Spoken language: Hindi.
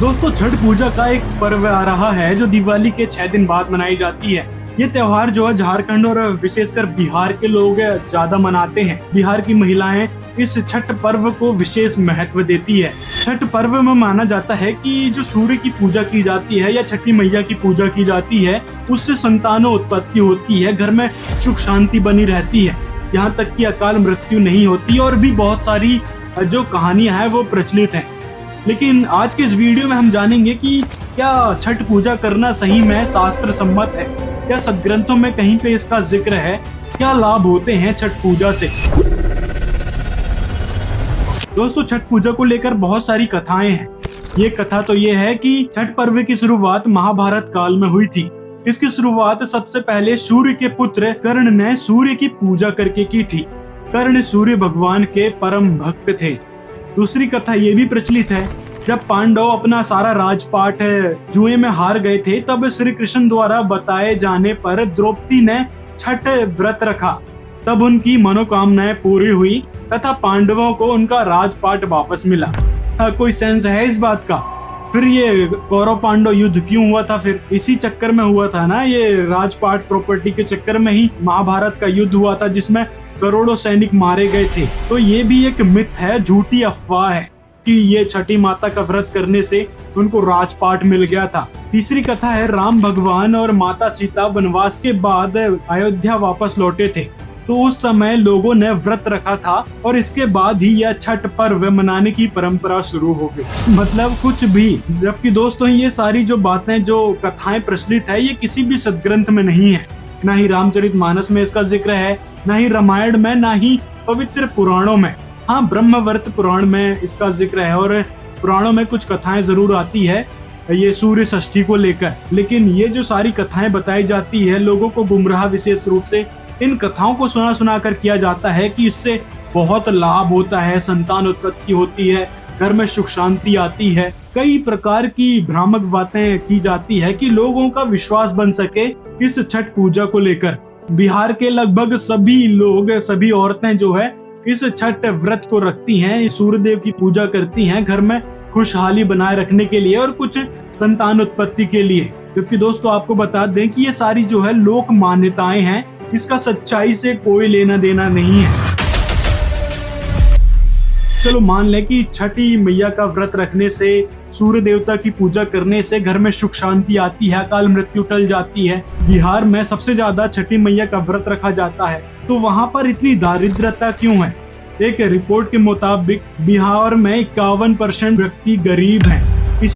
दोस्तों, छठ पूजा का एक पर्व आ रहा है जो दिवाली के 6 दिन बाद मनाई जाती है। ये त्योहार जो है झारखंड और विशेषकर बिहार के लोग ज्यादा मनाते हैं। बिहार की महिलाएं इस छठ पर्व को विशेष महत्व देती है। छठ पर्व में माना जाता है कि जो सूर्य की पूजा की जाती है या छठी मैया की पूजा की जाती है, उससे संतानों उत्पत्ति होती है, घर में सुख शांति बनी रहती है, यहाँ तक कि अकाल मृत्यु नहीं होती और भी बहुत सारी जो कहानियां हैं वो प्रचलित हैं। लेकिन आज के इस वीडियो में हम जानेंगे कि क्या छठ पूजा करना सही में शास्त्र सम्मत है, क्या सदग्रंथों में कहीं पे इसका जिक्र है, क्या लाभ होते हैं छठ पूजा से। दोस्तों, छठ पूजा को लेकर बहुत सारी कथाएं हैं। ये कथा तो ये है कि छठ पर्व की शुरुआत महाभारत काल में हुई थी। इसकी शुरुआत सबसे पहले सूर्य के पुत्र कर्ण ने सूर्य की पूजा करके की थी। कर्ण सूर्य भगवान के परम भक्त थे। दूसरी कथा ये भी प्रचलित है, जब पांडव अपना सारा राजपाट जुए में हार गए थे, तब श्री कृष्ण द्वारा बताए जाने पर द्रौपदी ने छठ व्रत रखा। तब उनकी मनोकामनाएं पूरी हुई तथा पांडवों को उनका राजपाट वापस मिला। कोई सेंस है इस बात का? फिर ये कौरव पांडव युद्ध क्यों हुआ था? फिर इसी चक्कर में हुआ था ना, ये राजपाट प्रॉपर्टी के चक्कर में ही महाभारत का युद्ध हुआ था, जिसमें करोड़ों सैनिक मारे गए थे। तो ये भी एक मिथ है, झूठी अफवाह है कि ये छठी माता का व्रत करने से उनको राजपाट मिल गया था। तीसरी कथा है, राम भगवान और माता सीता वनवास के बाद अयोध्या वापस लौटे थे, तो उस समय लोगों ने व्रत रखा था और इसके बाद ही यह छठ पर्व मनाने की परंपरा शुरू हो गई। मतलब कुछ भी। जबकि दोस्तों, ये सारी जो बातें, जो कथाएं प्रचलित है, ये किसी भी सदग्रंथ में नहीं है। ना ही रामचरितमानस में इसका जिक्र है, ना ही रामायण में, ना ही पवित्र पुराणों में। हाँ, ब्रह्मवर्त पुराण में इसका जिक्र है और पुराणों में कुछ कथाएं जरूर आती है ये सूर्य षष्ठी को लेकर। लेकिन ये जो सारी कथाएं बताई जाती है, लोगों को गुमराह विशेष रूप से इन कथाओं को सुना कर किया जाता है कि इससे बहुत लाभ होता है, संतान उत्पत्ति होती है, घर में सुख शांति आती है। कई प्रकार की भ्रामक बातें की जाती है कि लोगों का विश्वास बन सके इस छठ पूजा को लेकर। बिहार के लगभग सभी लोग, सभी औरतें जो है इस छठ व्रत को रखती हैं, सूर्य देव की पूजा करती हैं, घर में खुशहाली बनाए रखने के लिए और कुछ संतान उत्पत्ति के लिए। जबकि दोस्तों, आपको बता दें कि ये सारी जो है लोक मान्यताएं हैं, इसका सच्चाई से कोई लेना देना नहीं है। चलो मान लें कि छठी मैया का व्रत रखने से, सूर्य देवता की पूजा करने से घर में सुख शांति आती है, अकाल मृत्यु टल जाती है। बिहार में सबसे ज्यादा छठी मैया का व्रत रखा जाता है, तो वहाँ पर इतनी दारिद्रता क्यों है? एक रिपोर्ट के मुताबिक बिहार में 51% व्यक्ति गरीब हैं।